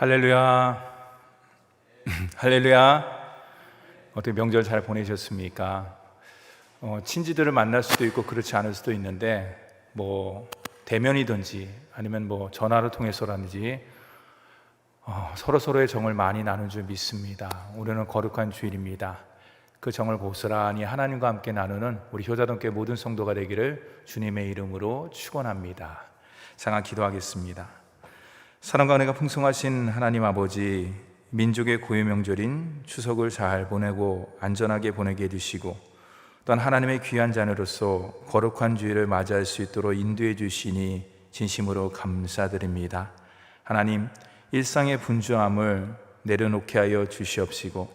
할렐루야. 할렐루야. 어떻게 명절 잘 보내셨습니까? 친지들을 만날 수도 있고 그렇지 않을 수도 있는데 대면이든지 아니면 전화를 통해서라든지 서로의 정을 많이 나눈 줄 믿습니다. 오늘은 거룩한 주일입니다. 그 정을 고스란히 하나님과 함께 나누는 우리 효자동교회 모든 성도가 되기를 주님의 이름으로 축원합니다. 장한 기도하겠습니다. 사랑과 은혜가 풍성하신 하나님 아버지, 민족의 고유 명절인 추석을 잘 보내고 안전하게 보내게 해주시고 또한 하나님의 귀한 자녀로서 거룩한 주일을 맞이할 수 있도록 인도해 주시니 진심으로 감사드립니다. 하나님, 일상의 분주함을 내려놓게 하여 주시옵시고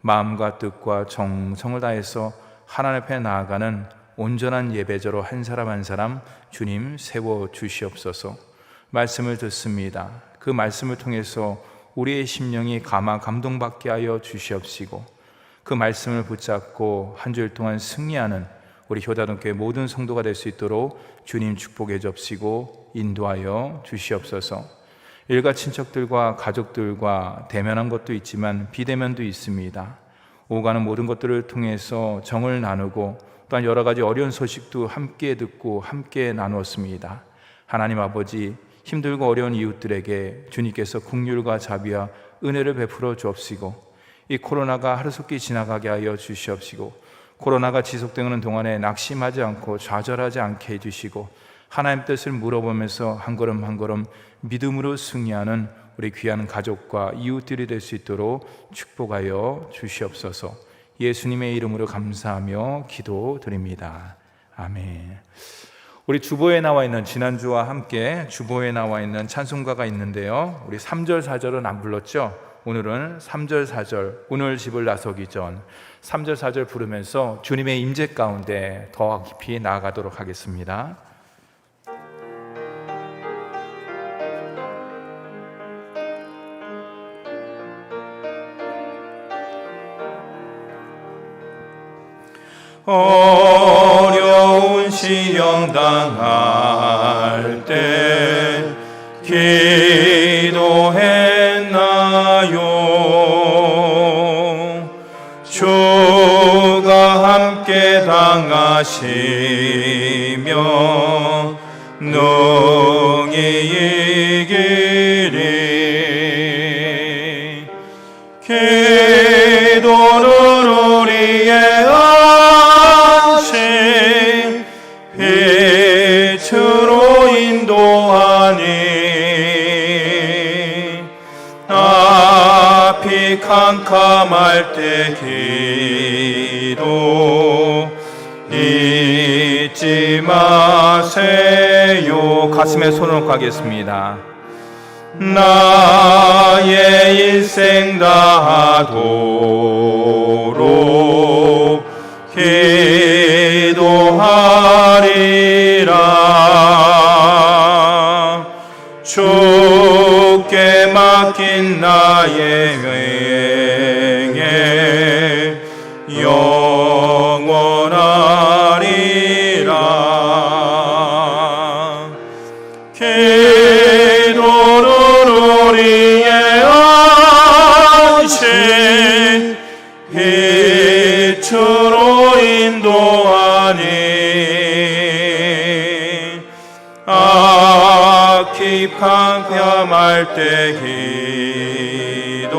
마음과 뜻과 정성을 다해서 하나님 앞에 나아가는 온전한 예배자로 한 사람 한 사람 주님 세워 주시옵소서. 말씀을 듣습니다. 그 말씀을 통해서 우리의 심령이 감동받게 하여 주시옵시고 그 말씀을 붙잡고 한 주일 동안 승리하는 우리 효다동교회 모든 성도가 될 수 있도록 주님 축복해 주옵시고 인도하여 주시옵소서. 일가 친척들과 가족들과 대면한 것도 있지만 비대면도 있습니다. 오가는 모든 것들을 통해서 정을 나누고 또한 여러 가지 어려운 소식도 함께 듣고 함께 나누었습니다. 하나님 아버지, 힘들고 어려운 이웃들에게 주님께서 긍휼과 자비와 은혜를 베풀어 주옵시고 이 코로나가 하루속히 지나가게 하여 주시옵시고 코로나가 지속되는 동안에 낙심하지 않고 좌절하지 않게 해주시고 하나님 뜻을 물어보면서 한 걸음 한 걸음 믿음으로 승리하는 우리 귀한 가족과 이웃들이 될 수 있도록 축복하여 주시옵소서. 예수님의 이름으로 감사하며 기도드립니다. 아멘. 우리 주보에 나와 있는, 지난주와 함께 주보에 나와 있는 찬송가가 있는데요, 우리 3절 4절은 안 불렀죠? 오늘은 3절 4절, 오늘 집을 나서기 전 3절 4절 부르면서 주님의 임재 가운데 더 깊이 나아가도록 하겠습니다. 어려운 시험 당할 때 기도했나요? 주가 함께 당하시며 능히 이기리. 기도는 우리의 빛으로 인도하니 앞이 캄캄할 때 기도 잊지 마세요. 가슴에 손을 얹고 하겠습니다. 나의 인생 다하도록 기도하리라. 주께 맡긴 나의 행에 영원하리라. 기도는 우리의 안식 빛으로 인도하니 앞이 캄캄할 때 기도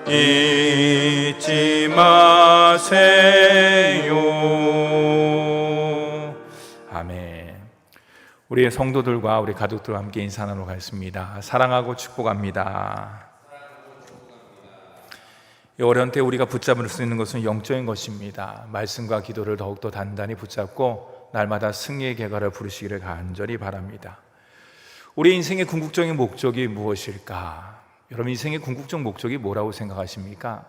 잊지 마세요. 아멘. 우리의 성도들과 우리 가족들과 함께 인사 나누겠습니다. 사랑하고 축복합니다. 이 어려운 때 우리가 붙잡을 수 있는 것은 영적인 것입니다. 말씀과 기도를 더욱더 단단히 붙잡고 날마다 승리의 결과를 부르시기를 간절히 바랍니다. 우리 인생의 궁극적인 목적이 무엇일까? 여러분, 인생의 궁극적 목적이 뭐라고 생각하십니까?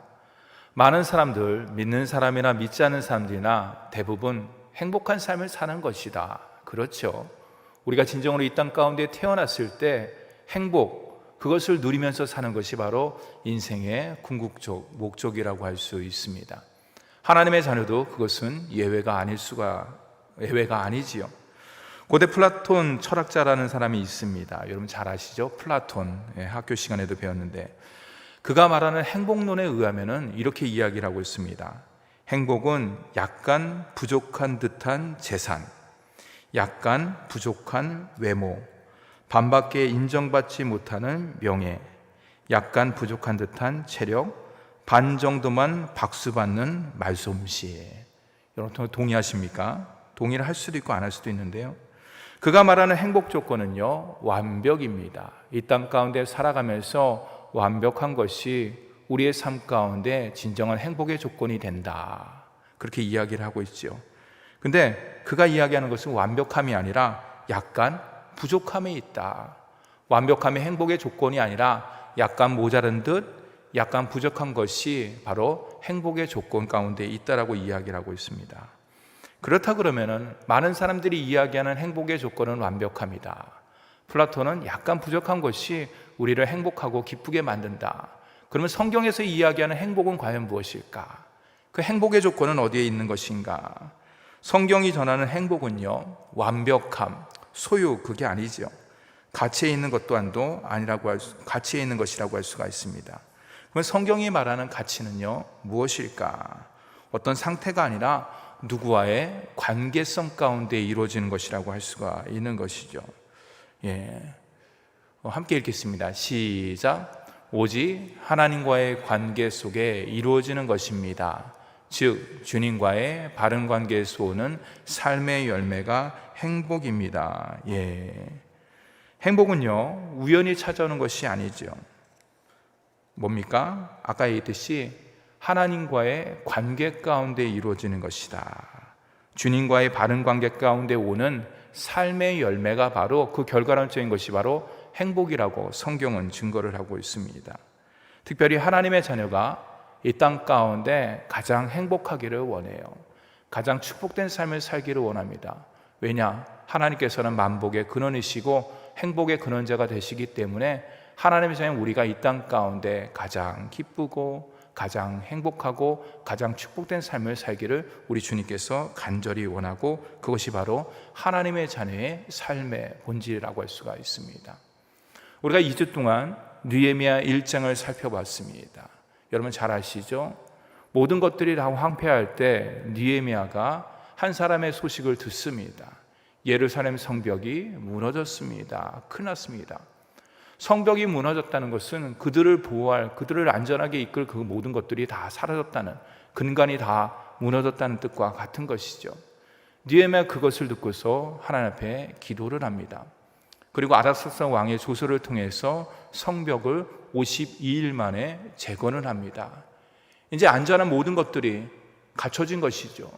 많은 사람들, 믿는 사람이나 믿지 않는 사람들이나 대부분 행복한 삶을 사는 것이다. 그렇죠. 우리가 진정으로 이 땅 가운데 태어났을 때 행복, 그것을 누리면서 사는 것이 바로 인생의 궁극적 목적이라고 할 수 있습니다. 하나님의 자녀도 그것은 예외가 아니지요. 고대 플라톤 철학자라는 사람이 있습니다. 여러분 잘 아시죠? 플라톤. 학교 시간에도 배웠는데 그가 말하는 행복론에 의하면 이렇게 이야기를 하고 있습니다. 행복은 약간 부족한 듯한 재산, 약간 부족한 외모, 반밖에 인정받지 못하는 명예, 약간 부족한 듯한 체력, 반 정도만 박수받는 말솜씨. 여러분 동의하십니까? 동의를 할 수도 있고 안 할 수도 있는데요, 그가 말하는 행복 조건은요, 완벽입니다. 이 땅 가운데 살아가면서 완벽한 것이 우리의 삶 가운데 진정한 행복의 조건이 된다, 그렇게 이야기를 하고 있죠. 근데 그가 이야기하는 것은 완벽함이 아니라 약간 부족함이 있다. 완벽함이 행복의 조건이 아니라 약간 모자른 듯 약간 부족한 것이 바로 행복의 조건 가운데 있다라고 이야기를 하고 있습니다. 그렇다 그러면은 많은 사람들이 이야기하는 행복의 조건은 완벽합니다. 플라톤은 약간 부족한 것이 우리를 행복하고 기쁘게 만든다. 그러면 성경에서 이야기하는 행복은 과연 무엇일까? 그 행복의 조건은 어디에 있는 것인가? 성경이 전하는 행복은요, 완벽함, 소유, 그게 아니죠. 가치에 있는 것도 가치에 있는 것이라고 할 수가 있습니다. 그럼 성경이 말하는 가치는요, 무엇일까? 어떤 상태가 아니라 누구와의 관계성 가운데 이루어지는 것이라고 할 수가 있는 것이죠. 함께 읽겠습니다. 시작. 오직 하나님과의 관계 속에 이루어지는 것입니다. 즉 주님과의 바른 관계에서 오는 삶의 열매가 행복입니다. 행복은요, 우연히 찾아오는 것이 아니죠. 뭡니까? 아까 얘기했듯이 하나님과의 관계 가운데 이루어지는 것이다. 주님과의 바른 관계 가운데 오는 삶의 열매가 바로 그 결과론적인 것이 바로 행복이라고 성경은 증거를 하고 있습니다. 특별히 하나님의 자녀가 이 땅 가운데 가장 행복하기를 원해요. 가장 축복된 삶을 살기를 원합니다. 왜냐? 하나님께서는 만복의 근원이시고 행복의 근원자가 되시기 때문에 하나님의 자녀 우리가 이 땅 가운데 가장 기쁘고 가장 행복하고 가장 축복된 삶을 살기를 우리 주님께서 간절히 원하고, 그것이 바로 하나님의 자녀의 삶의 본질이라고 할 수가 있습니다. 우리가 2주 동안 느헤미야 1장을 살펴봤습니다. 여러분 잘 아시죠? 모든 것들이 다 황폐할 때 느헤미야가 한 사람의 소식을 듣습니다. 예루살렘 성벽이 무너졌습니다. 큰일 났습니다. 성벽이 무너졌다는 것은 그들을 보호할, 그들을 안전하게 이끌 그 모든 것들이 다 사라졌다는, 근간이 다 무너졌다는 뜻과 같은 것이죠. 느헤미야 그것을 듣고서 하나님 앞에 기도를 합니다. 그리고 아닥사스 왕의 조서를 통해서 성벽을 52일 만에 재건을 합니다. 이제 안전한 모든 것들이 갖춰진 것이죠.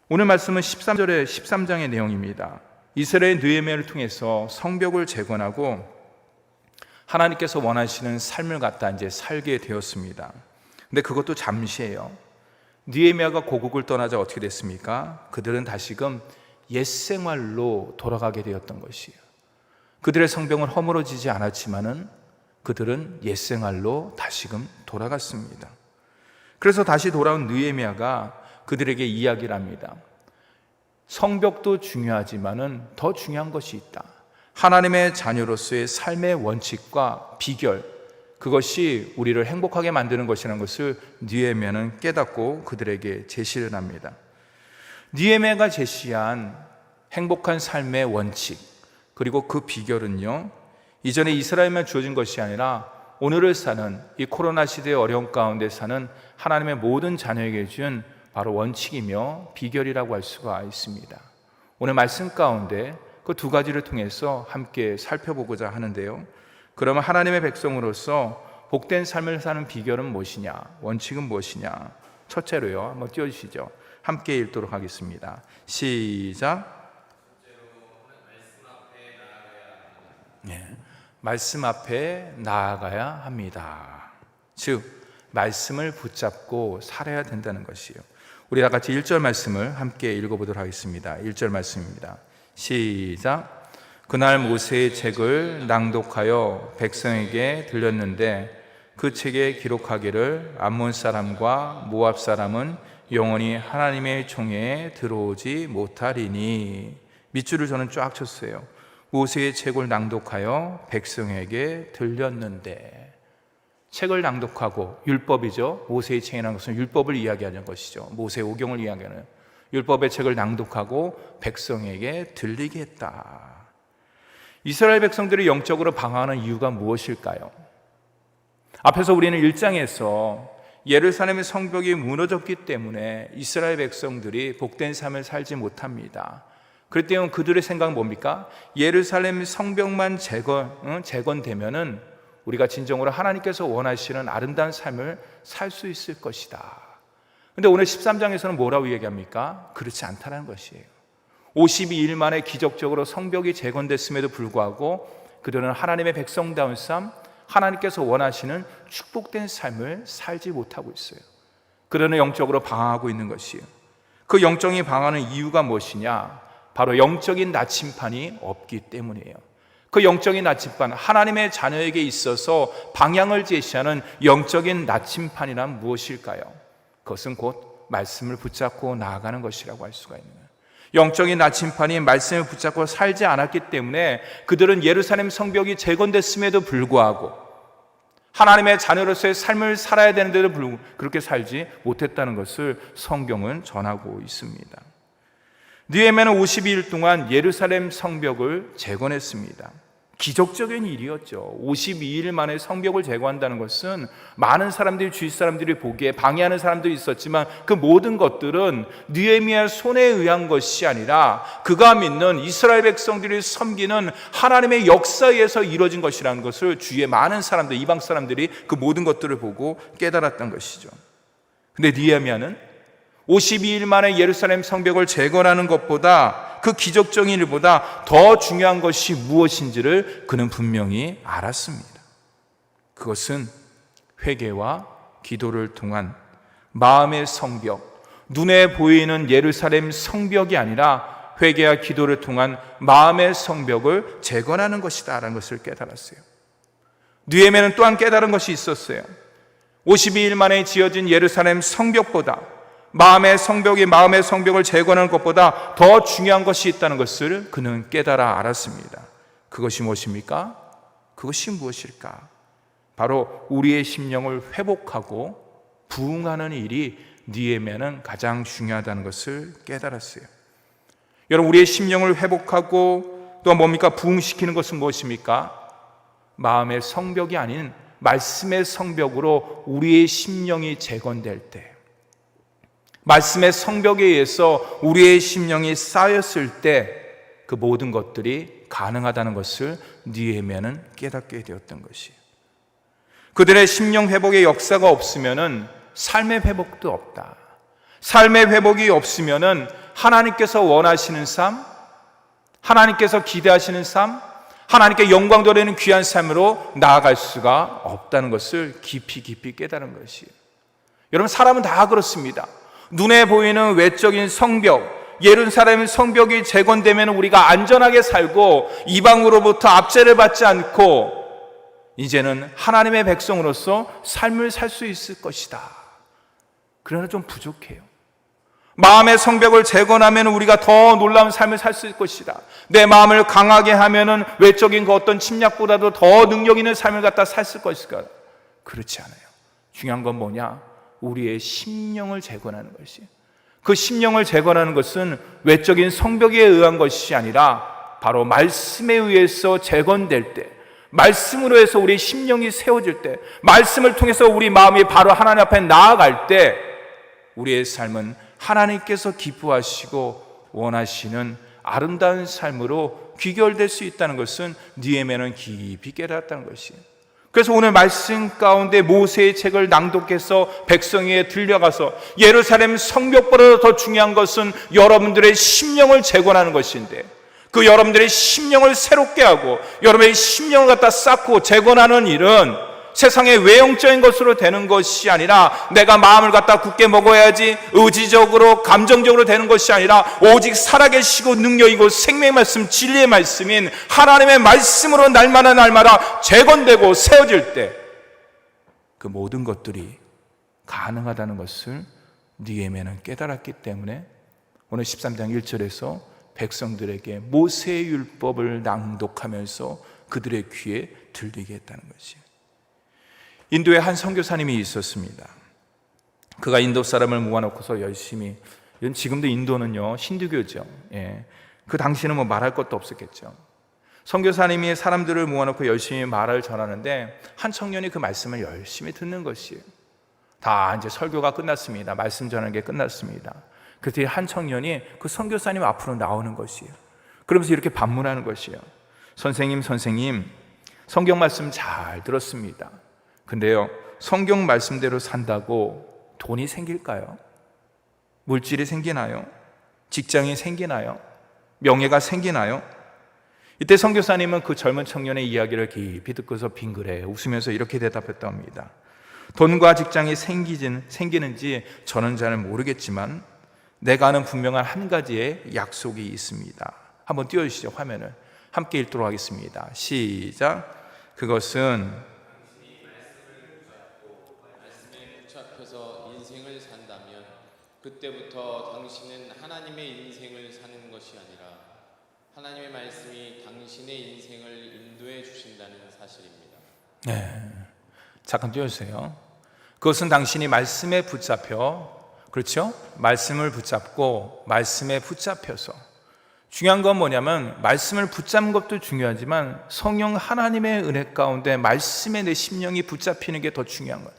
오늘 말씀은 13장의 내용입니다. 이스라엘 느헤미야를 통해서 성벽을 재건하고 하나님께서 원하시는 삶을 갖다 이제 살게 되었습니다. 근데 그것도 잠시예요. 느헤미야가 고국을 떠나자 어떻게 됐습니까? 그들은 다시금 옛 생활로 돌아가게 되었던 것이에요. 그들의 성벽은 허물어지지 않았지만은 그들은 옛 생활로 다시금 돌아갔습니다. 그래서 다시 돌아온 느헤미야가 그들에게 이야기를 합니다. 성벽도 중요하지만은 더 중요한 것이 있다. 하나님의 자녀로서의 삶의 원칙과 비결, 그것이 우리를 행복하게 만드는 것이라는 것을 느헤미야는 깨닫고 그들에게 제시를 합니다. 느헤미야가 제시한 행복한 삶의 원칙, 그리고 그 비결은요, 이전에 이스라엘만 주어진 것이 아니라 오늘을 사는 이 코로나 시대의 어려움 가운데 사는 하나님의 모든 자녀에게 준 바로 원칙이며 비결이라고 할 수가 있습니다. 오늘 말씀 가운데 그 두 가지를 통해서 함께 살펴보고자 하는데요, 그러면 하나님의 백성으로서 복된 삶을 사는 비결은 무엇이냐, 원칙은 무엇이냐? 첫째로요, 한번 띄워주시죠. 함께 읽도록 하겠습니다. 시작. 말씀 앞에 나아가야 합니다. 즉 말씀을 붙잡고 살아야 된다는 것이에요. 우리 다 같이 1절 말씀을 함께 읽어보도록 하겠습니다. 1절 말씀입니다. 시작. 그날 모세의 책을 낭독하여 백성에게 들렸는데 그 책에 기록하기를 암몬 사람과 모압 사람은 영원히 하나님의 총회에 들어오지 못하리니. 밑줄을 저는 쫙 쳤어요. 모세의 책을 낭독하여 백성에게 들렸는데, 책을 낭독하고, 율법이죠. 모세의 책이라는 것은 율법을 이야기하는 것이죠. 모세 오경을 이야기하는 율법의 책을 낭독하고 백성에게 들리게 했다. 이스라엘 백성들이 영적으로 방황하는 이유가 무엇일까요? 앞에서 우리는 1장에서 예루살렘의 성벽이 무너졌기 때문에 이스라엘 백성들이 복된 삶을 살지 못합니다. 그럴 때 그들의 생각은 뭡니까? 예루살렘 성벽만 재건되면은 우리가 진정으로 하나님께서 원하시는 아름다운 삶을 살 수 있을 것이다. 근데 오늘 13장에서는 뭐라고 얘기합니까? 그렇지 않다는 것이에요. 52일 만에 기적적으로 성벽이 재건됐음에도 불구하고 그들은 하나님의 백성다운 삶, 하나님께서 원하시는 축복된 삶을 살지 못하고 있어요. 그들은 영적으로 방황하고 있는 것이에요. 그 영적인 방황하는 이유가 무엇이냐? 바로 영적인 나침판이 없기 때문이에요. 그 영적인 나침판, 하나님의 자녀에게 있어서 방향을 제시하는 영적인 나침판이란 무엇일까요? 그것은 곧 말씀을 붙잡고 나아가는 것이라고 할 수가 있는 거예요. 영적인 나침판이 말씀을 붙잡고 살지 않았기 때문에 그들은 예루살렘 성벽이 재건됐음에도 불구하고 하나님의 자녀로서의 삶을 살아야 되는데도 불구하고 그렇게 살지 못했다는 것을 성경은 전하고 있습니다. 느헤미야는 52일 동안 예루살렘 성벽을 재건했습니다. 기적적인 일이었죠. 52일 만에 성벽을 재건한다는 것은 많은 사람들이, 주위 사람들이 보기에 방해하는 사람도 있었지만 그 모든 것들은 느헤미야의 손에 의한 것이 아니라 그가 믿는 이스라엘 백성들이 섬기는 하나님의 역사에 의해서 이루어진 것이라는 것을 주위의 많은 사람들, 이방 사람들이 그 모든 것들을 보고 깨달았던 것이죠. 근데 느헤미야는 52일 만에 예루살렘 성벽을 재건하는 것보다, 그 기적적인 일보다 더 중요한 것이 무엇인지를 그는 분명히 알았습니다. 그것은 회개와 기도를 통한 마음의 성벽, 눈에 보이는 예루살렘 성벽이 아니라 회개와 기도를 통한 마음의 성벽을 재건하는 것이다 라는 것을 깨달았어요. 느헤미야는 또한 깨달은 것이 있었어요. 52일 만에 지어진 예루살렘 성벽보다, 마음의 성벽을 재건하는 것보다 더 중요한 것이 있다는 것을 그는 깨달아 알았습니다. 그것이 무엇입니까? 그것이 무엇일까? 바로 우리의 심령을 회복하고 부흥하는 일이 느헤미야는 가장 중요하다는 것을 깨달았어요. 여러분, 우리의 심령을 회복하고 또 뭡니까? 부흥시키는 것은 무엇입니까? 마음의 성벽이 아닌 말씀의 성벽으로 우리의 심령이 재건될 때, 말씀의 성벽에 의해서 우리의 심령이 쌓였을 때 그 모든 것들이 가능하다는 것을 느헤미야는 깨닫게 되었던 것이에요. 그들의 심령 회복의 역사가 없으면은 삶의 회복도 없다. 삶의 회복이 없으면은 하나님께서 원하시는 삶, 하나님께서 기대하시는 삶, 하나님께 영광 돌리는 귀한 삶으로 나아갈 수가 없다는 것을 깊이 깨달은 것이에요. 여러분, 사람은 다 그렇습니다. 눈에 보이는 외적인 성벽, 예루살렘 성벽이 재건되면 우리가 안전하게 살고 이방으로부터 압제를 받지 않고 이제는 하나님의 백성으로서 삶을 살 수 있을 것이다. 그러나 좀 부족해요. 마음의 성벽을 재건하면 우리가 더 놀라운 삶을 살 수 있을 것이다. 내 마음을 강하게 하면은 외적인 그 어떤 침략보다도 더 능력 있는 삶을 갖다 살 것일까? 그렇지 않아요. 중요한 건 뭐냐? 우리의 심령을 재건하는 것이. 그 심령을 재건하는 것은 외적인 성벽에 의한 것이 아니라 바로 말씀에 의해서 재건될 때, 말씀으로 해서 우리의 심령이 세워질 때, 말씀을 통해서 우리 마음이 바로 하나님 앞에 나아갈 때 우리의 삶은 하나님께서 기뻐하시고 원하시는 아름다운 삶으로 귀결될 수 있다는 것은 느헤미야는 깊이 깨달았다는 것이에요. 그래서 오늘 말씀 가운데 모세의 책을 낭독해서 백성에게 들려가서 예루살렘 성벽보다 더 중요한 것은 여러분들의 심령을 재건하는 것인데, 그 여러분들의 심령을 새롭게 하고 여러분의 심령을 갖다 쌓고 재건하는 일은 세상의 외형적인 것으로 되는 것이 아니라 내가 마음을 갖다 굳게 먹어야지 의지적으로 감정적으로 되는 것이 아니라 오직 살아계시고 능력이고 생명의 말씀, 진리의 말씀인 하나님의 말씀으로 날마다 재건되고 세워질 때 그 모든 것들이 가능하다는 것을 느헤미야는 깨달았기 때문에 오늘 13장 1절에서 백성들에게 모세의 율법을 낭독하면서 그들의 귀에 들리게 했다는 것이에요. 인도에 한 선교사님이 있었습니다. 그가 인도 사람을 모아놓고서 열심히, 지금도 인도는요 힌두교죠. 그 당시는 뭐 말할 것도 없었겠죠. 선교사님이 사람들을 모아놓고 열심히 말을 전하는데 한 청년이 그 말씀을 열심히 듣는 것이에요. 다 이제 설교가 끝났습니다. 말씀 전하는 게 끝났습니다. 그때 한 청년이 그 선교사님 앞으로 나오는 것이에요. 그러면서 이렇게 반문하는 것이에요. 선생님, 성경 말씀 잘 들었습니다. 근데요, 성경 말씀대로 산다고 돈이 생길까요? 물질이 생기나요? 직장이 생기나요? 명예가 생기나요? 이때 선교사님은 그 젊은 청년의 이야기를 깊이 듣고서 빙그레 웃으면서 이렇게 대답했다 합니다. 돈과 직장이 생기는지 저는 잘 모르겠지만 내가 아는 분명한 한 가지의 약속이 있습니다. 한번 띄워주시죠. 화면을 함께 읽도록 하겠습니다. 시작. 그것은 말씀에 붙잡혀서 인생을 산다면 그때부터 당신은 하나님의 인생을 사는 것이 아니라 하나님의 말씀이 당신의 인생을 인도해 주신다는 사실입니다. 네, 잠깐 띄워주세요. 그것은 당신이 말씀에 붙잡혀, 그렇죠? 말씀을 붙잡고 말씀에 붙잡혀서, 중요한 건 뭐냐면 말씀을 붙잡는 것도 중요하지만 성령 하나님의 은혜 가운데 말씀에 내 심령이 붙잡히는 게 더 중요한 거예요.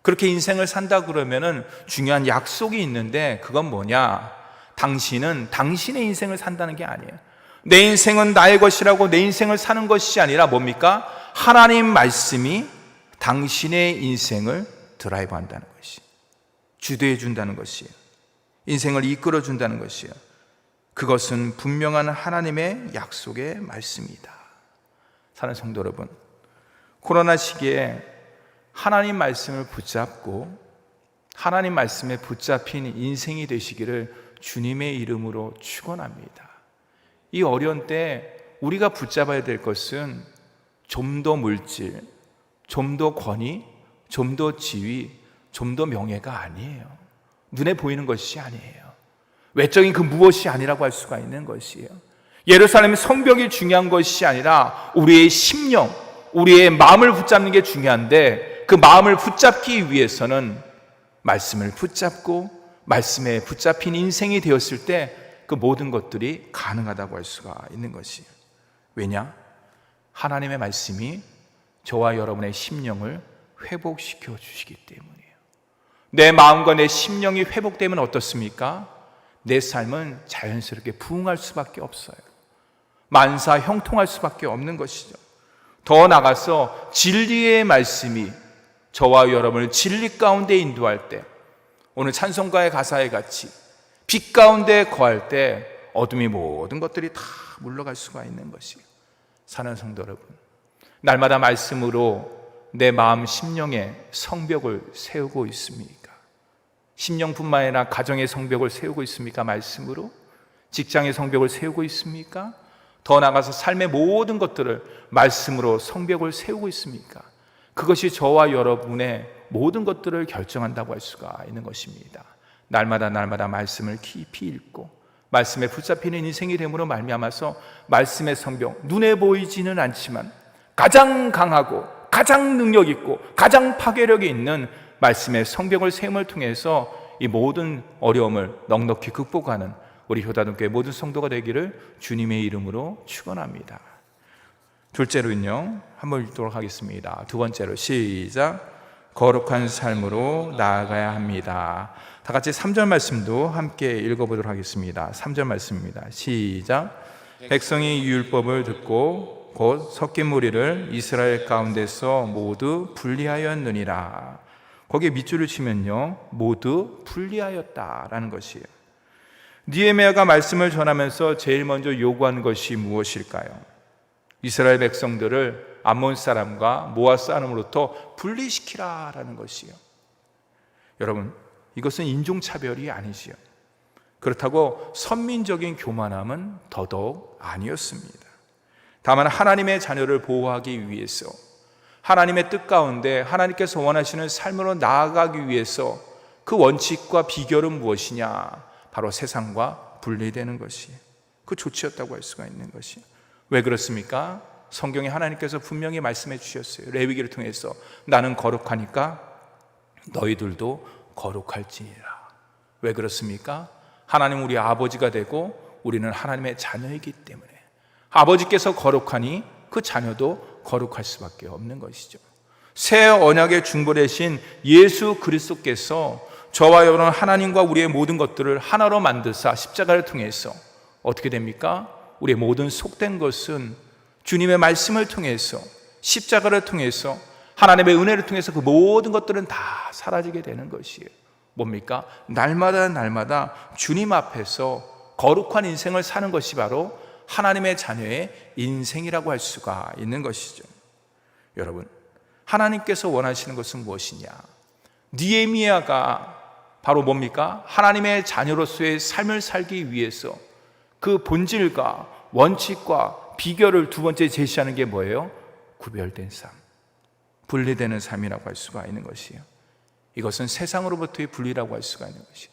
그렇게 인생을 산다 그러면은 중요한 약속이 있는데 그건 뭐냐? 당신은 당신의 인생을 산다는 게 아니에요. 내 인생은 나의 것이라고 내 인생을 사는 것이 아니라 뭡니까? 하나님 말씀이 당신의 인생을 드라이브 한다는 것이, 주도해 준다는 것이에요. 인생을 이끌어 준다는 것이에요. 그것은 분명한 하나님의 약속의 말씀이다. 사랑하는 성도 여러분, 코로나 시기에 하나님 말씀을 붙잡고 하나님 말씀에 붙잡힌 인생이 되시기를 주님의 이름으로 축원합니다. 이 어려운 때 우리가 붙잡아야 될 것은 좀 더 물질, 좀 더 권위, 좀 더 지위, 좀 더 명예가 아니에요. 눈에 보이는 것이 아니에요. 외적인 그 무엇이 아니라고 할 수가 있는 것이에요. 예루살렘의 성벽이 중요한 것이 아니라 우리의 심령, 우리의 마음을 붙잡는 게 중요한데, 그 마음을 붙잡기 위해서는 말씀을 붙잡고 말씀에 붙잡힌 인생이 되었을 때 그 모든 것들이 가능하다고 할 수가 있는 것이에요. 왜냐? 하나님의 말씀이 저와 여러분의 심령을 회복시켜 주시기 때문이에요. 내 마음과 내 심령이 회복되면 어떻습니까? 내 삶은 자연스럽게 부흥할 수밖에 없어요. 만사 형통할 수밖에 없는 것이죠. 더 나아가서 진리의 말씀이 저와 여러분을 진리 가운데 인도할 때, 오늘 찬송가의 가사에 같이 빛 가운데 거할 때 어둠이 모든 것들이 다 물러갈 수가 있는 것이에요. 사는 성도 여러분, 날마다 말씀으로 내 마음 심령에 성벽을 세우고 있습니까? 심령뿐만 아니라 가정의 성벽을 세우고 있습니까? 말씀으로 직장의 성벽을 세우고 있습니까? 더 나아가서 삶의 모든 것들을 말씀으로 성벽을 세우고 있습니까? 그것이 저와 여러분의 모든 것들을 결정한다고 할 수가 있는 것입니다. 날마다 말씀을 깊이 읽고 말씀에 붙잡히는 인생이 됨으로 말미암아서 말씀의 성벽, 눈에 보이지는 않지만 가장 강하고 가장 능력 있고 가장 파괴력이 있는 말씀의 성벽을 세움을 통해서 이 모든 어려움을 넉넉히 극복하는 우리 효다동교회 모든 성도가 되기를 주님의 이름으로 축원합니다. 둘째로는요, 한번 읽도록 하겠습니다. 두 번째로 시작. 거룩한 삶으로 나아가야 합니다. 다 같이 3절 말씀도 함께 읽어보도록 하겠습니다. 3절 말씀입니다. 시작. 백성이 율법을 듣고 곧 섞인 무리를 이스라엘 가운데서 모두 분리하였느니라. 거기에 밑줄을 치면요, 모두 분리하였다라는 것이에요. 느헤미야가 말씀을 전하면서 제일 먼저 요구한 것이 무엇일까요? 이스라엘 백성들을 암몬 사람과 모압 사람으로부터 분리시키라라는 것이에요. 여러분, 이것은 인종차별이 아니지요. 그렇다고 선민적인 교만함은 더더욱 아니었습니다. 다만 하나님의 자녀를 보호하기 위해서, 하나님의 뜻 가운데 하나님께서 원하시는 삶으로 나아가기 위해서 그 원칙과 비결은 무엇이냐? 바로 세상과 분리되는 것이에요. 그 조치였다고 할 수가 있는 것이. 왜 그렇습니까? 성경에 하나님께서 분명히 말씀해 주셨어요. 레위기를 통해서 나는 거룩하니까 너희들도 거룩할지니라. 왜 그렇습니까? 하나님 우리 아버지가 되고 우리는 하나님의 자녀이기 때문에 아버지께서 거룩하니 그 자녀도 거룩할 수밖에 없는 것이죠. 새 언약의 중보되신 예수 그리스도께서 저와 여러분 하나님과 우리의 모든 것들을 하나로 만드사 십자가를 통해서 어떻게 됩니까? 우리의 모든 속된 것은 주님의 말씀을 통해서 십자가를 통해서 하나님의 은혜를 통해서 그 모든 것들은 다 사라지게 되는 것이에요. 뭡니까? 날마다 주님 앞에서 거룩한 인생을 사는 것이 바로 하나님의 자녀의 인생이라고 할 수가 있는 것이죠. 여러분, 하나님께서 원하시는 것은 무엇이냐? 느헤미야가 바로 뭡니까? 하나님의 자녀로서의 삶을 살기 위해서 그 본질과 원칙과 비결을 두 번째 제시하는 게 뭐예요? 구별된 삶, 분리되는 삶이라고 할 수가 있는 것이에요. 이것은 세상으로부터의 분리라고 할 수가 있는 것이에요.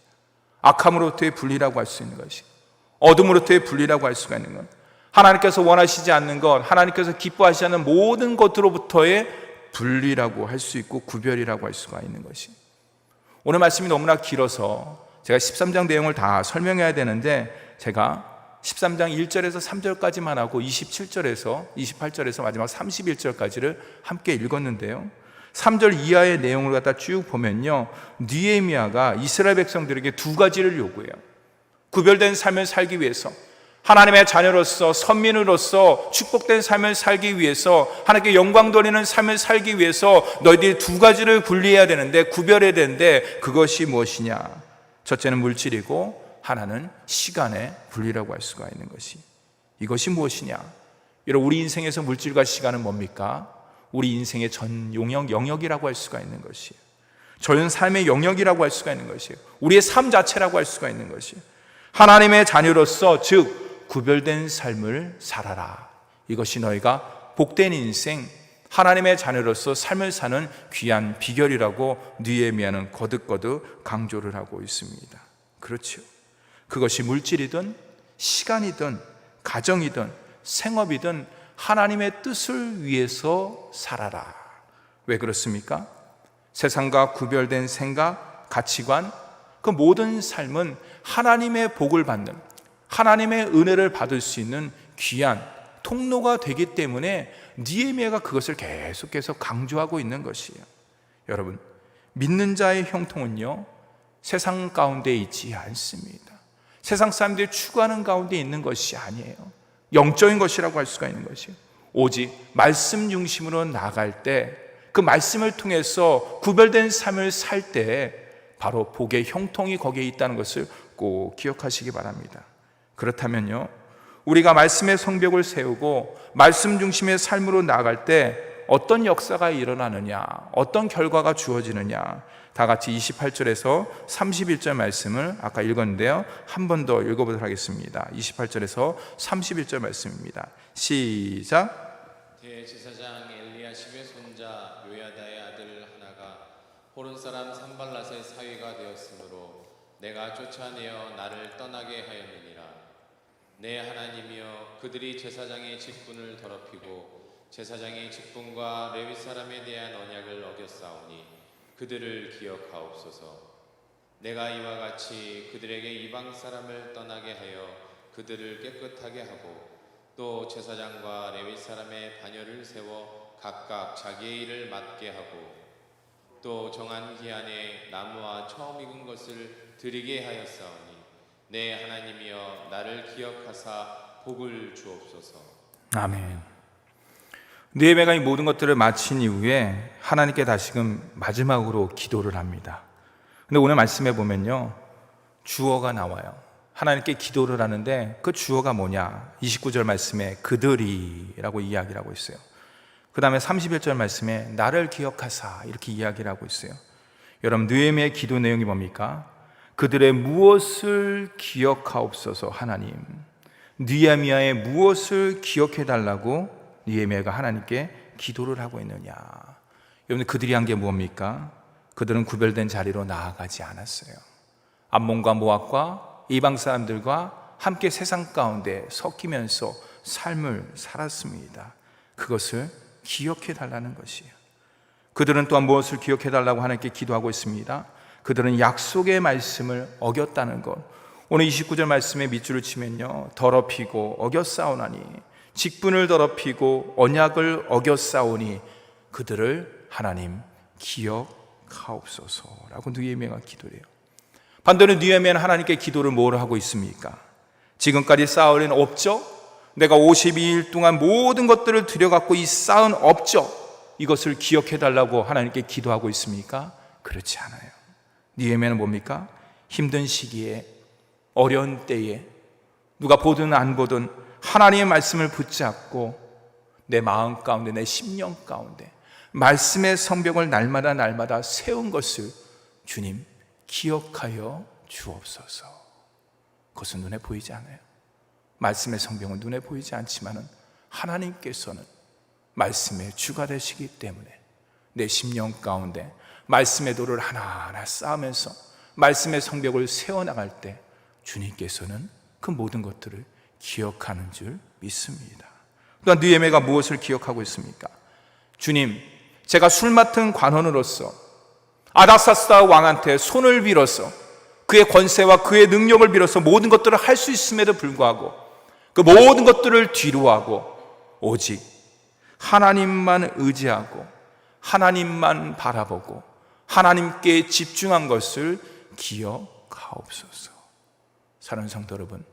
악함으로부터의 분리라고 할 수 있는 것이에요. 어둠으로부터의 분리라고 할 수가 있는 것, 하나님께서 원하시지 않는 것, 하나님께서 기뻐하시지 않는 모든 것으로부터의 분리라고 할 수 있고 구별이라고 할 수가 있는 것이에요. 오늘 말씀이 너무나 길어서 제가 13장 내용을 다 설명해야 되는데 제가 13장 1절에서 3절까지만 하고 27절에서 28절에서 마지막 31절까지를 함께 읽었는데요, 3절 이하의 내용을 갖다 쭉 보면요, 느헤미야가 이스라엘 백성들에게 두 가지를 요구해요. 구별된 삶을 살기 위해서, 하나님의 자녀로서 선민으로서 축복된 삶을 살기 위해서, 하나님께 영광 돌리는 삶을 살기 위해서 너희들이 두 가지를 분리해야 되는데, 구별해야 되는데 그것이 무엇이냐? 첫째는 물질이고 하나는 시간의 분리라고 할 수가 있는 것이. 이것이 무엇이냐? 여러분, 우리 인생에서 물질과 시간은 뭡니까? 우리 인생의 전 영역이라고 할 수가 있는 것이에요. 전 삶의 영역이라고 할 수가 있는 것이에요. 우리의 삶 자체라고 할 수가 있는 것이에요. 하나님의 자녀로서 즉 구별된 삶을 살아라. 이것이 너희가 복된 인생, 하나님의 자녀로서 삶을 사는 귀한 비결이라고 느헤미야는 거듭거듭 강조를 하고 있습니다. 그렇죠. 그것이 물질이든 시간이든 가정이든 생업이든 하나님의 뜻을 위해서 살아라. 왜 그렇습니까? 세상과 구별된 생각, 가치관, 그 모든 삶은 하나님의 복을 받는, 하나님의 은혜를 받을 수 있는 귀한 통로가 되기 때문에 느헤미야가 그것을 계속해서 강조하고 있는 것이에요. 여러분, 믿는 자의 형통은요, 세상 가운데 있지 않습니다. 세상 사람들이 추구하는 가운데 있는 것이 아니에요. 영적인 것이라고 할 수가 있는 것이에요. 오직 말씀 중심으로 나아갈 때, 그 말씀을 통해서 구별된 삶을 살 때 바로 복의 형통이 거기에 있다는 것을 꼭 기억하시기 바랍니다. 그렇다면요, 우리가 말씀의 성벽을 세우고 말씀 중심의 삶으로 나아갈 때 어떤 역사가 일어나느냐, 어떤 결과가 주어지느냐, 다 같이 28절에서 31절 말씀을 아까 읽었는데요, 한 번 더 읽어보도록 하겠습니다. 28절에서 31절 말씀입니다. 시작. 대제사장 엘리야십의 손자 요야다의 아들 하나가 호른 사람 산발랏의 사위가 되었으므로 내가 쫓아내어 나를 떠나게 하였느니라. 내 하나님이여, 그들이 제사장의 직분을 더럽히고 제사장의 직분과 레위 사람에 대한 언약을 어겼사오니 그들을 기억하옵소서. 내가 이와 같이 그들에게 이방 사람을 떠나게 하여 그들을 깨끗하게 하고 또 제사장과 레위 사람의 반열을 세워 각각 자기의 일을 맡게 하고 또 정한 기한에 나무와 처음 익은 것을 드리게 하였사오니 내 하나님이여, 나를 기억하사 복을 주옵소서. 아멘. 느헤미야가 이 모든 것들을 마친 이후에 하나님께 다시금 마지막으로 기도를 합니다. 근데 오늘 말씀해 보면요, 주어가 나와요. 하나님께 기도를 하는데 그 주어가 뭐냐? 29절 말씀에 그들이라고 이야기를 하고 있어요. 그 다음에 31절 말씀에 나를 기억하사 이렇게 이야기를 하고 있어요. 여러분, 느헤미야의 기도 내용이 뭡니까? 그들의 무엇을 기억하옵소서. 하나님, 느헤미야의 무엇을 기억해 달라고 느헤미야가 하나님께 기도를 하고 있느냐? 여러분, 그들이 한 게 뭡니까? 그들은 구별된 자리로 나아가지 않았어요. 암몬과 모압과 이방 사람들과 함께 세상 가운데 섞이면서 삶을 살았습니다. 그것을 기억해 달라는 것이에요. 그들은 또한 무엇을 기억해 달라고 하나님께 기도하고 있습니다. 그들은 약속의 말씀을 어겼다는 것. 오늘 29절 말씀에 밑줄을 치면요, 더럽히고 어겼사오나니, 직분을 더럽히고 언약을 어겼사오니 그들을 하나님 기억하옵소서라고 느헤미야가 기도를 해요. 반대로 느헤미야는 하나님께 기도를 뭘 하고 있습니까? 지금까지 쌓아올린 업적, 내가 52일 동안 모든 것들을 들여갖고 이 쌓은 업적, 이것을 기억해 달라고 하나님께 기도하고 있습니까? 그렇지 않아요. 느헤미야는 뭡니까? 힘든 시기에, 어려운 때에, 누가 보든 안 보든 하나님의 말씀을 붙잡고 내 마음 가운데, 내 심령 가운데 말씀의 성벽을 날마다 세운 것을 주님 기억하여 주옵소서. 그것은 눈에 보이지 않아요. 말씀의 성벽은 눈에 보이지 않지만은 하나님께서는 말씀의 주가 되시기 때문에 내 심령 가운데 말씀의 돌을 하나하나 쌓으면서 말씀의 성벽을 세워나갈 때 주님께서는 그 모든 것들을 기억하는 줄 믿습니다. 또한 느헤미야가 무엇을 기억하고 있습니까? 주님, 제가 술 맡은 관원으로서 아닥사스다 왕한테 손을 빌어서 그의 권세와 그의 능력을 빌어서 모든 것들을 할 수 있음에도 불구하고 그 모든 것들을 뒤로하고 오직 하나님만 의지하고 하나님만 바라보고 하나님께 집중한 것을 기억하옵소서. 사랑하는 성도 여러분,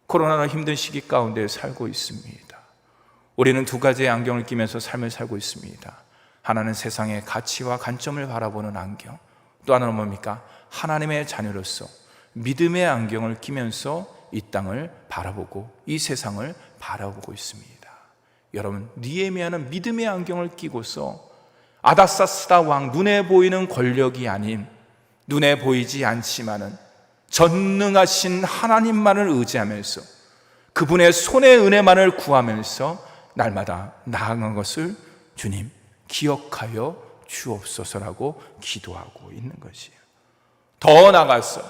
코로나로 힘든 시기 가운데 살고 있습니다. 우리는 두 가지의 안경을 끼면서 삶을 살고 있습니다. 하나는 세상의 가치와 관점을 바라보는 안경, 또 하나는 뭡니까? 하나님의 자녀로서 믿음의 안경을 끼면서 이 땅을 바라보고 이 세상을 바라보고 있습니다. 여러분, 느헤미야는 믿음의 안경을 끼고서 아닥사스다 왕, 눈에 보이는 권력이 아닌, 눈에 보이지 않지만은 전능하신 하나님만을 의지하면서 그분의 손의 은혜만을 구하면서 날마다 나아간 것을 주님 기억하여 주옵소서라고 기도하고 있는 것이에요. 더 나아가서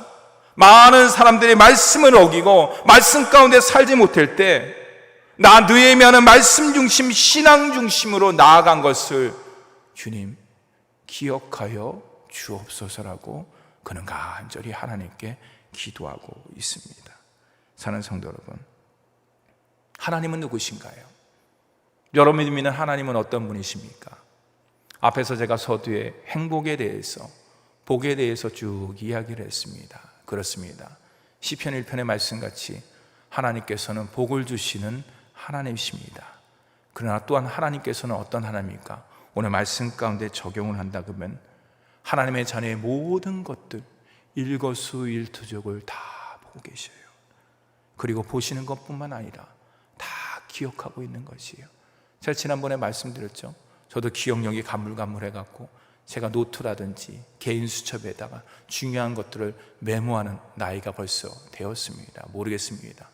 많은 사람들이 말씀을 어기고 말씀 가운데 살지 못할 때 나 느헤미야는 말씀 중심, 신앙 중심으로 나아간 것을 주님 기억하여 주옵소서라고 그는 간절히 하나님께 기도하고 있습니다. 사랑하는 성도 여러분, 하나님은 누구신가요? 여러분이 믿는 하나님은 어떤 분이십니까? 앞에서 제가 서두에 행복에 대해서, 복에 대해서 쭉 이야기를 했습니다. 그렇습니다. 시편 1편의 말씀같이 하나님께서는 복을 주시는 하나님이십니다. 그러나 또한 하나님께서는 어떤 하나님입니까? 오늘 말씀 가운데 적용을 한다 그러면 하나님의 자녀의 모든 것들, 일거수일투족을 다 보고 계셔요. 그리고 보시는 것뿐만 아니라 다 기억하고 있는 것이에요. 제가 지난번에 말씀드렸죠. 저도 기억력이 가물가물해갖고 제가 노트라든지 개인 수첩에다가 중요한 것들을 메모하는 나이가 벌써 되었습니다. 모르겠습니다.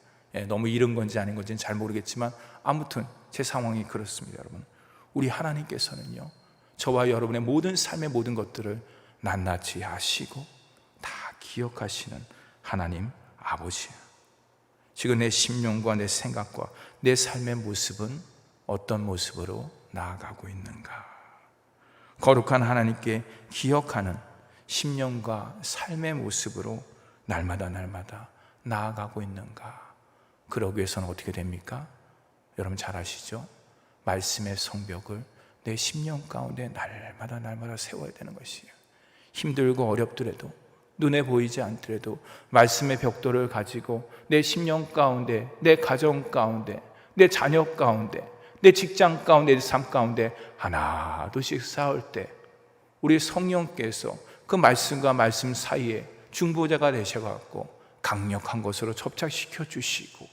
너무 잃은 건지 아닌 건지는 잘 모르겠지만 아무튼 제 상황이 그렇습니다. 여러분, 우리 하나님께서는요, 저와 여러분의 모든 삶의 모든 것들을 낱낱이 아시고 다 기억하시는 하나님 아버지예요. 지금 내 심령과 내 생각과 내 삶의 모습은 어떤 모습으로 나아가고 있는가? 거룩한 하나님께 기억하는 심령과 삶의 모습으로 날마다 나아가고 있는가? 그러기 위해서는 어떻게 됩니까? 여러분 잘 아시죠? 말씀의 성벽을 내 심령 가운데 날마다 세워야 되는 것이에요. 힘들고 어렵더라도, 눈에 보이지 않더라도 말씀의 벽돌을 가지고 내 심령 가운데, 내 가정 가운데, 내 자녀 가운데, 내 직장 가운데, 내 삶 가운데 하나둘씩 쌓을 때 우리 성령께서 그 말씀과 말씀 사이에 중보자가 되셔갖고 강력한 것으로 접착시켜 주시고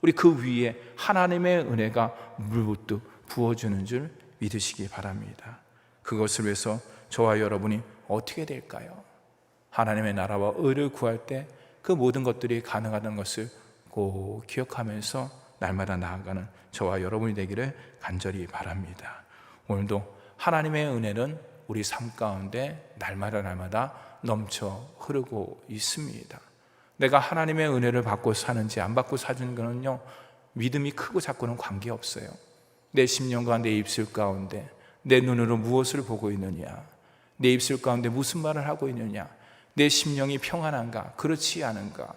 우리 그 위에 하나님의 은혜가 물붓듯 부어주는 줄 믿으시기 바랍니다. 그것을 위해서 저와 여러분이 어떻게 될까요? 하나님의 나라와 의를 구할 때 그 모든 것들이 가능하다는 것을 꼭 기억하면서 날마다 나아가는 저와 여러분이 되기를 간절히 바랍니다. 오늘도 하나님의 은혜는 우리 삶 가운데 날마다 넘쳐 흐르고 있습니다. 내가 하나님의 은혜를 받고 사는지 안 받고 사는 거는요, 믿음이 크고 작고는 관계없어요. 내 심령과 내 입술 가운데 내 눈으로 무엇을 보고 있느냐, 내 입술 가운데 무슨 말을 하고 있느냐, 내 심령이 평안한가 그렇지 않은가,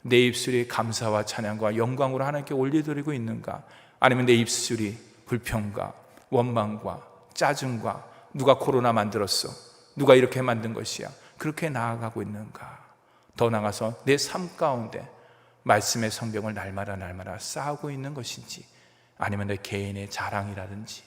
내 입술이 감사와 찬양과 영광으로 하나님께 올려드리고 있는가, 아니면 내 입술이 불평과 원망과 짜증과 누가 코로나 만들었어, 누가 이렇게 만든 것이야, 그렇게 나아가고 있는가. 더 나아가서 내 삶 가운데 말씀의 성경을 날마다 쌓고 있는 것인지, 아니면 내 개인의 자랑이라든지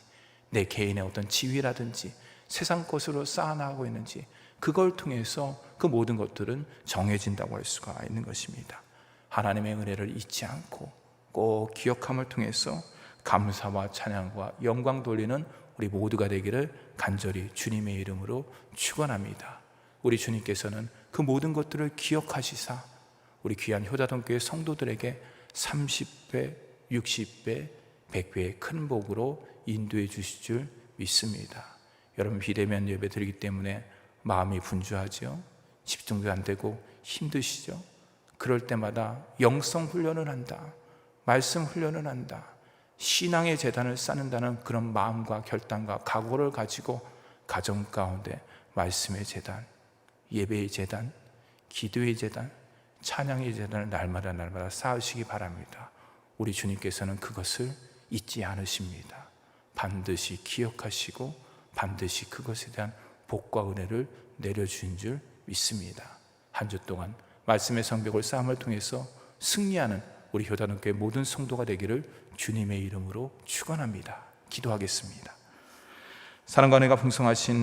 내 개인의 어떤 지위라든지 세상 것으로 쌓아나가고 있는지, 그걸 통해서 그 모든 것들은 정해진다고 할 수가 있는 것입니다. 하나님의 은혜를 잊지 않고 꼭 기억함을 통해서 감사와 찬양과 영광 돌리는 우리 모두가 되기를 간절히 주님의 이름으로 축원합니다. 우리 주님께서는 그 모든 것들을 기억하시사 우리 귀한 효자동교회 성도들에게 30배, 60배, 100배의 큰 복으로 인도해 주실 줄 믿습니다. 여러분, 비대면 예배 드리기 때문에 마음이 분주하죠. 집중도 안 되고 힘드시죠. 그럴 때마다 영성 훈련을 한다, 말씀 훈련을 한다, 신앙의 재단을 쌓는다는 그런 마음과 결단과 각오를 가지고 가정 가운데 말씀의 재단, 예배의 재단, 기도의 재단, 찬양의 재단을 날마다 쌓으시기 바랍니다. 우리 주님께서는 그것을 잊지 않으십니다. 반드시 기억하시고 반드시 그것에 대한 복과 은혜를 내려주신 줄 믿습니다. 한 주 동안 말씀의 성벽을 쌓음을 통해서 승리하는 우리 효자동교회 모든 성도가 되기를 주님의 이름으로 축원합니다. 기도하겠습니다. 사랑과 은혜가 풍성하신